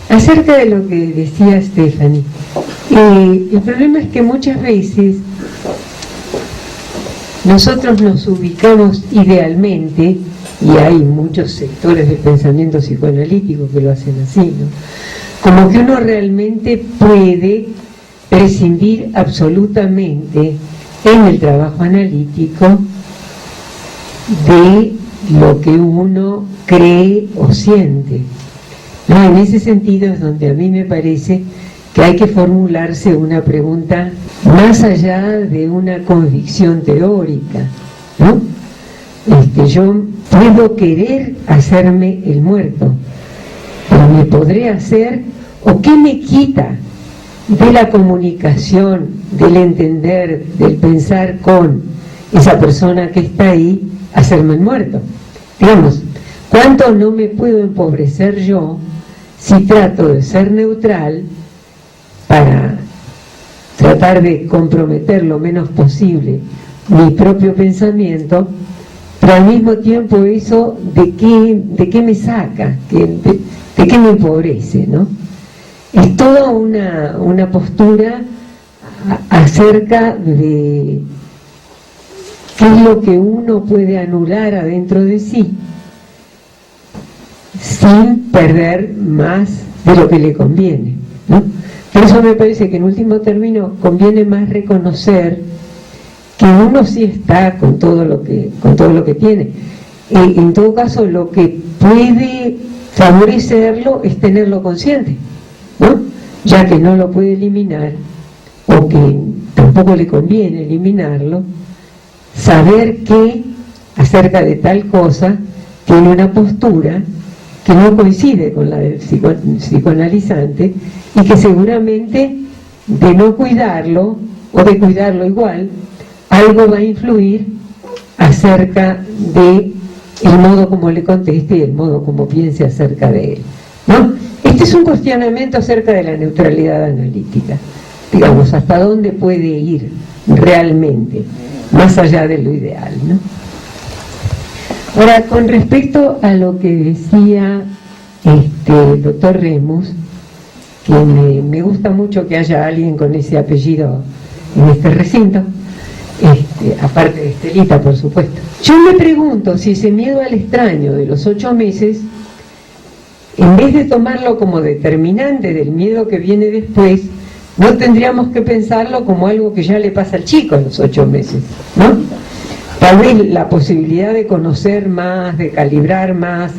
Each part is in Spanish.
Acerca de lo que decía Stephanie, el problema es que muchas veces nosotros nos ubicamos idealmente, y hay muchos sectores del pensamiento psicoanalítico que lo hacen así, ¿no? Como que uno realmente puede prescindir absolutamente en el trabajo analítico de lo que uno cree o siente. No, en ese sentido es donde a mí me parece que hay que formularse una pregunta más allá de una convicción teórica, ¿no? Yo puedo querer hacerme el muerto, pero me podré hacer, o qué me quita de la comunicación, del entender, del pensar con esa persona que está ahí, hacerme el muerto. Digamos, ¿cuánto no me puedo empobrecer yo si trato de ser neutral para tratar de comprometer lo menos posible mi propio pensamiento, pero al mismo tiempo eso de qué me saca, de qué me empobrece, ¿no? Es toda una postura acerca de qué es lo que uno puede anular adentro de sí sin perder más de lo que le conviene, ¿no? Por eso me parece que en último término conviene más reconocer que uno sí está con todo lo que tiene. En todo caso, lo que puede favorecerlo es tenerlo consciente, ¿no? Ya que no lo puede eliminar, o que tampoco le conviene eliminarlo, saber que acerca de tal cosa tiene una postura que no coincide con la del psicoanalizante, y que seguramente de no cuidarlo o de cuidarlo igual, algo va a influir acerca de el modo como le conteste y el modo como piense acerca de él, ¿no? Este es un cuestionamiento acerca de la neutralidad analítica, digamos, hasta dónde puede ir realmente, más allá de lo ideal, ¿no? Ahora, con respecto a lo que decía el doctor Remus, que me gusta mucho que haya alguien con ese apellido en este recinto, aparte de Estelita, por supuesto. Yo me pregunto si ese miedo al extraño de los 8 meses, en vez de tomarlo como determinante del miedo que viene después, no tendríamos que pensarlo como algo que ya le pasa al chico a los 8 meses, ¿no? Tal vez la posibilidad de conocer más, de calibrar más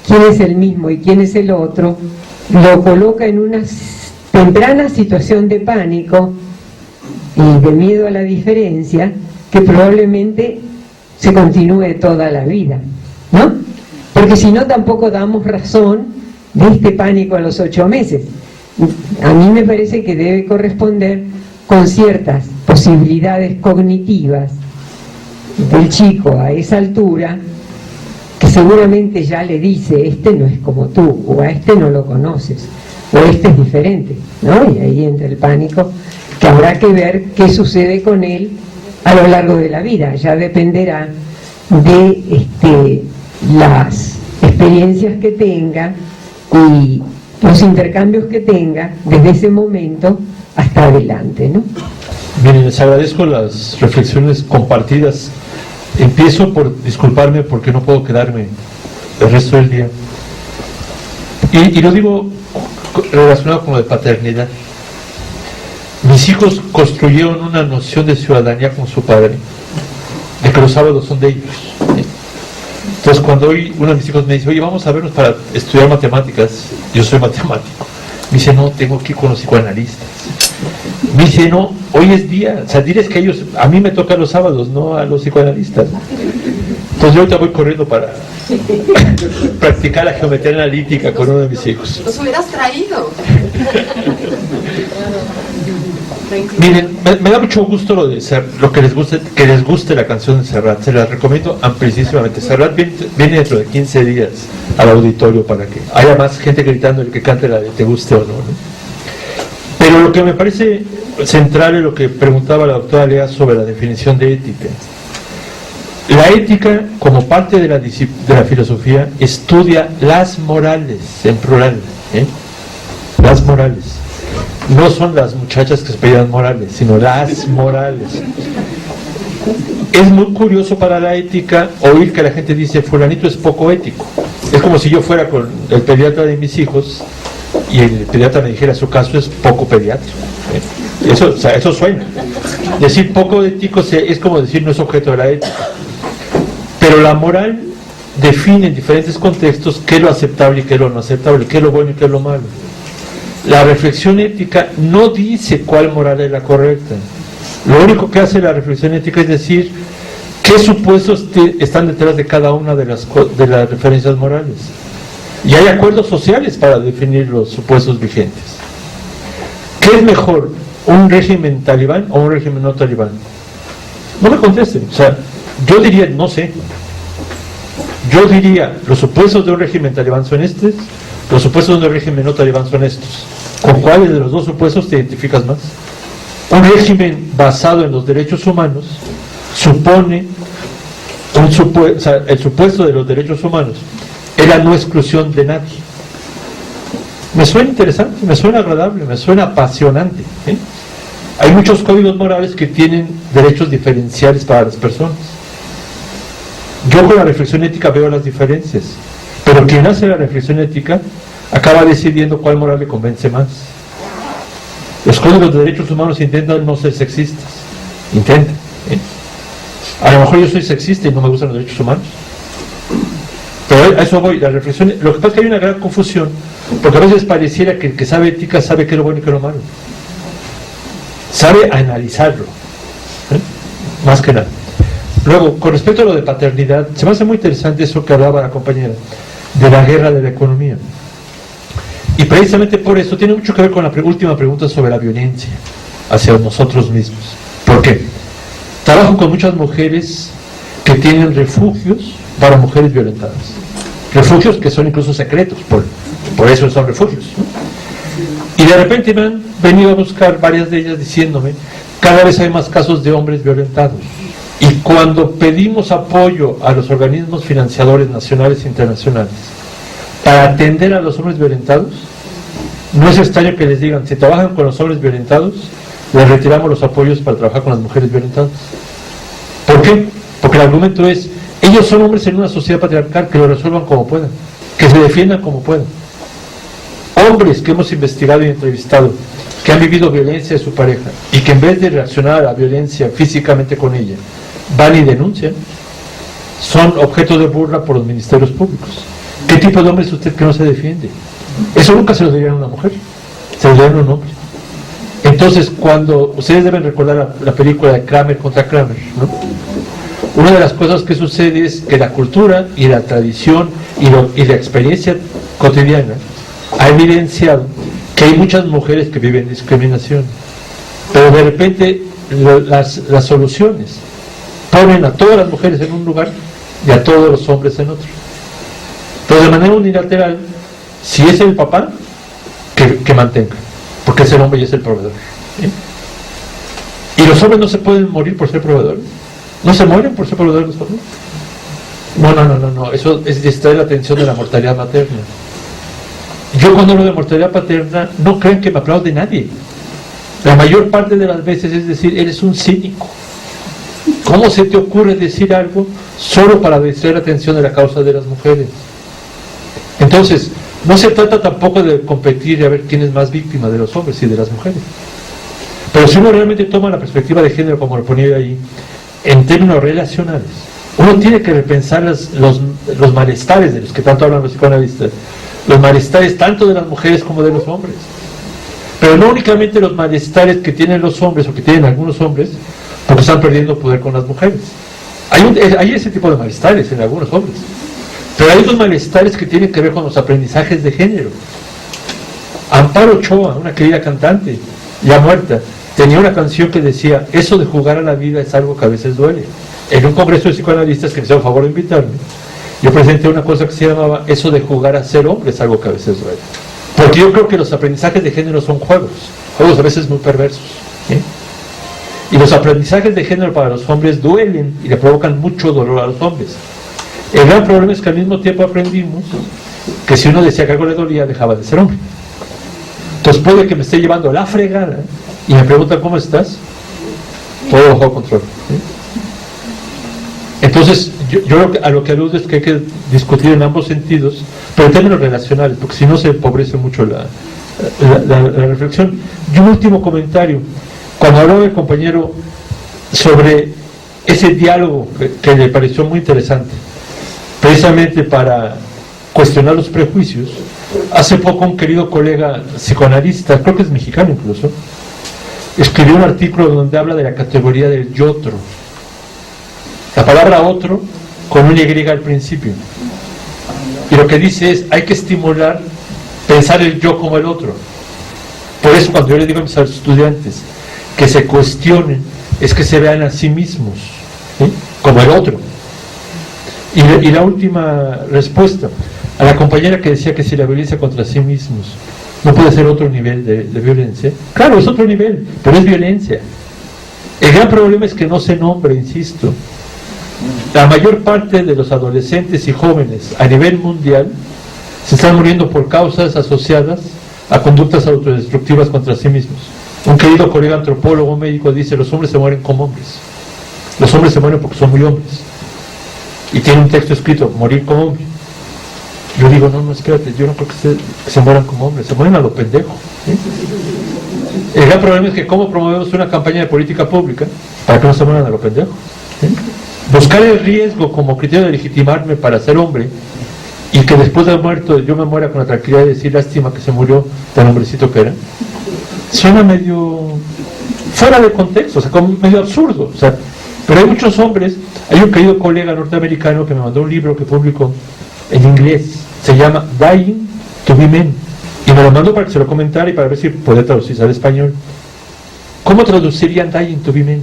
quién es el mismo y quién es el otro, lo coloca en una temprana situación de pánico y de miedo a la diferencia, que probablemente se continúe toda la vida, ¿no? Porque si no, tampoco damos razón de este pánico a los 8 meses. A mí me parece que debe corresponder con ciertas posibilidades cognitivas del chico a esa altura, que seguramente ya le dice, este no es como tú, o a este no lo conoces, o este es diferente, ¿no? Y ahí entra el pánico, que habrá que ver qué sucede con él a lo largo de la vida. Ya dependerá de las experiencias que tenga y los intercambios que tenga desde ese momento hasta adelante, ¿no? Bien, les agradezco las reflexiones compartidas. Empiezo por disculparme porque no puedo quedarme el resto del día. Y lo digo relacionado con lo de paternidad. Mis hijos construyeron una noción de ciudadanía con su padre, de que los sábados son de ellos. Entonces, cuando hoy uno de mis hijos me dice, oye, vamos a vernos para estudiar matemáticas, yo soy matemático, me dice, no, tengo que ir con los psicoanalistas. Me dice, no, hoy es día, o sea, diles que ellos, a mí me toca los sábados, no a los psicoanalistas. Entonces yo ahorita voy corriendo para practicar la geometría analítica con uno de mis hijos. Los hubieras traído. Miren, me da mucho gusto lo que les guste la canción de Serrat. Se las recomiendo amplísimamente. Serrat viene dentro de 15 días al auditorio para que haya más gente gritando el que cante la de te guste o no, ¿no? Pero lo que me parece central es lo que preguntaba la doctora Lea sobre la definición de ética. La ética, como parte de la filosofía, estudia las morales, en plural, Morales. No son las muchachas que se pedían Morales, sino las Morales. Es muy curioso para la ética oír que la gente dice fulanito es poco ético. Es como si yo fuera con el pediatra de mis hijos y el pediatra me dijera su caso es poco pediátrico. Eso, o sea, eso suena. Decir poco ético es como decir no es objeto de la ética. Pero la moral define en diferentes contextos qué es lo aceptable y qué es lo no aceptable, qué es lo bueno y qué es lo malo. La reflexión ética no dice cuál moral es la correcta. Lo único que hace la reflexión ética es decir qué supuestos están detrás de cada una de las referencias morales. Y hay acuerdos sociales para definir los supuestos vigentes. ¿Qué es mejor, un régimen talibán o un régimen no talibán? No me contesten. O sea, yo diría, no sé. Yo diría, los supuestos de un régimen talibán son estos, los supuestos de un régimen no talibán son estos. ¿Con cuáles de los dos supuestos te identificas más? Un régimen basado en los derechos humanos supone o sea, el supuesto de los derechos humanos es la no exclusión de nadie. Me suena interesante, me suena agradable, me suena apasionante, ¿eh? Hay muchos códigos morales que tienen derechos diferenciales para las personas. Yo con la reflexión ética veo las diferencias, pero quien hace la reflexión ética acaba decidiendo cuál moral le convence más. Los códigos de derechos humanos intentan no ser sexistas, intentan, ¿eh? A lo mejor yo soy sexista y no me gustan los derechos humanos, pero a eso voy. La reflexión, lo que pasa es que hay una gran confusión, porque a veces pareciera que el que sabe ética sabe qué es lo bueno y qué es lo malo, sabe analizarlo, ¿eh? Más que nada. Luego, con respecto a lo de paternidad, se me hace muy interesante eso que hablaba la compañera, de la guerra de la economía. Y precisamente por eso tiene mucho que ver con la última pregunta sobre la violencia hacia nosotros mismos. ¿Por qué? Trabajo con muchas mujeres que tienen refugios para mujeres violentadas. Refugios que son incluso secretos, por eso son refugios, ¿no? Y de repente me han venido a buscar varias de ellas diciéndome, cada vez hay más casos de hombres violentados. Y cuando pedimos apoyo a los organismos financiadores nacionales e internacionales para atender a los hombres violentados, no es extraño que les digan, si trabajan con los hombres violentados, les retiramos los apoyos para trabajar con las mujeres violentadas. ¿Por qué? Porque el argumento es, ellos son hombres en una sociedad patriarcal, que lo resuelvan como puedan, que se defiendan como puedan. Hombres que hemos investigado y entrevistado, que han vivido violencia de su pareja, y que en vez de reaccionar a la violencia físicamente con ella, van y denuncian, son objeto de burla por los ministerios públicos. ¿Qué tipo de hombre es usted que no se defiende? Eso nunca se lo dirían a una mujer, se lo dirían a un hombre. Entonces, cuando ustedes deben recordar la película de Kramer contra Kramer, ¿no? Una de las cosas que sucede es que la cultura y la tradición y la experiencia cotidiana ha evidenciado que hay muchas mujeres que viven discriminación, pero de repente las soluciones ponen a todas las mujeres en un lugar y a todos los hombres en otro. Pero de manera unilateral, si es el papá, que mantenga, porque es el hombre y es el proveedor, ¿eh? Y los hombres no se pueden morir por ser proveedores. ¿No se mueren por ser proveedores los hombres? No, eso es distraer la atención de la mortalidad materna. Yo cuando hablo de mortalidad paterna, no crean que me aplaude nadie. La mayor parte de las veces es decir, eres un cínico. ¿Cómo se te ocurre decir algo solo para distraer la atención de la causa de las mujeres? Entonces, no se trata tampoco de competir y a ver quién es más víctima de los hombres y de las mujeres. Pero si uno realmente toma la perspectiva de género, como lo ponía ahí, en términos relacionales, uno tiene que repensar los malestares de los que tanto hablan los psicoanalistas, los malestares tanto de las mujeres como de los hombres, pero no únicamente los malestares que tienen los hombres o que tienen algunos hombres porque están perdiendo poder con las mujeres. Hay ese tipo de malestares en algunos hombres, pero hay otros malestares que tienen que ver con los aprendizajes de género. Amparo Ochoa, una querida cantante ya muerta, tenía una canción que decía, eso de jugar a la vida es algo que a veces duele. En un congreso de psicoanalistas que me hicieron favor de invitarme, yo presenté una cosa que se llamaba, eso de jugar a ser hombre es algo que a veces duele. Porque yo creo que los aprendizajes de género son juegos a veces muy perversos, ¿eh? Y los aprendizajes de género para los hombres duelen y le provocan mucho dolor a los hombres. El gran problema es que al mismo tiempo aprendimos que si uno decía que algo le dolía, dejaba de ser hombre. Entonces pues puede que me esté llevando a la fregada y me preguntan ¿cómo estás? Todo bajo control. Entonces, yo creo que a lo que aludo es que hay que discutir en ambos sentidos, pero en términos relacionales, porque si no se empobrece mucho la reflexión. Y un último comentario. Cuando habló el compañero sobre ese diálogo que le pareció muy interesante, precisamente para cuestionar los prejuicios, hace poco un querido colega psicoanalista, creo que es mexicano incluso, escribió un artículo donde habla de la categoría del yotro. La palabra otro con una Y al principio. Y lo que dice es, hay que estimular pensar el yo como el otro. Por eso cuando yo le digo a mis estudiantes que se cuestionen, es que se vean a sí mismos, ¿sí?, como el otro. Y la última respuesta, a la compañera que decía que si la violencia contra sí mismos no puede ser otro nivel de violencia, claro, es otro nivel, pero es violencia. El gran problema es que no se nombra, insisto. La mayor parte de los adolescentes y jóvenes a nivel mundial se están muriendo por causas asociadas a conductas autodestructivas contra sí mismos. Un querido colega antropólogo médico dice, los hombres se mueren como hombres. Los hombres se mueren porque son muy hombres. Y tiene un texto escrito, morir como hombre. Yo digo, no, espérate, yo no creo que se mueran como hombres, se mueren a lo pendejo. ¿Sí? El gran problema es que cómo promovemos una campaña de política pública para que no se mueran a lo pendejo. ¿Sí? Buscar el riesgo como criterio de legitimarme para ser hombre y que después de muerto yo me muera con la tranquilidad de decir lástima que se murió tan hombrecito que era, suena medio fuera de contexto, o sea, como medio absurdo, o sea, pero hay muchos hombres. Hay un querido colega norteamericano que me mandó un libro que publicó en inglés, se llama Dying to be Men, y me lo mandó para que se lo comentara y para ver si podía traducirse al español. ¿Cómo traducirían Dying to be Men?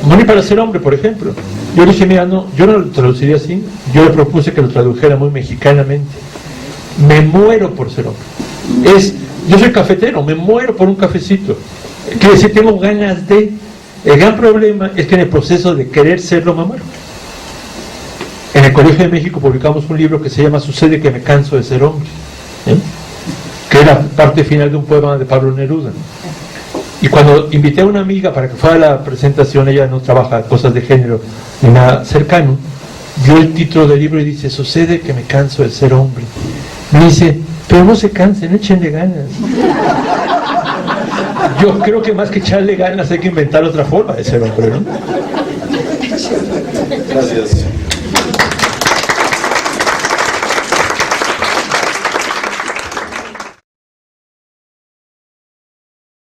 Morir para ser hombre, por ejemplo. Yo dije, mira, no, yo no lo traduciría así, yo le propuse que lo tradujera muy mexicanamente. Me muero por ser hombre. Yo soy cafetero, me muero por un cafecito. Quiere decir, tengo ganas de... El gran problema es que en el proceso de querer serlo me muero. En el Colegio de México publicamos un libro que se llama Sucede que me canso de ser hombre, que era parte final de un poema de Pablo Neruda. Y cuando invité a una amiga para que fuera a la presentación, ella no trabaja cosas de género ni nada cercano, vio el título del libro y dice, sucede que me canso de ser hombre. Me dice, pero no se cansen, échenle ganas. Yo creo que más que echarle ganas hay que inventar otra forma de ser hombre, ¿no? Gracias.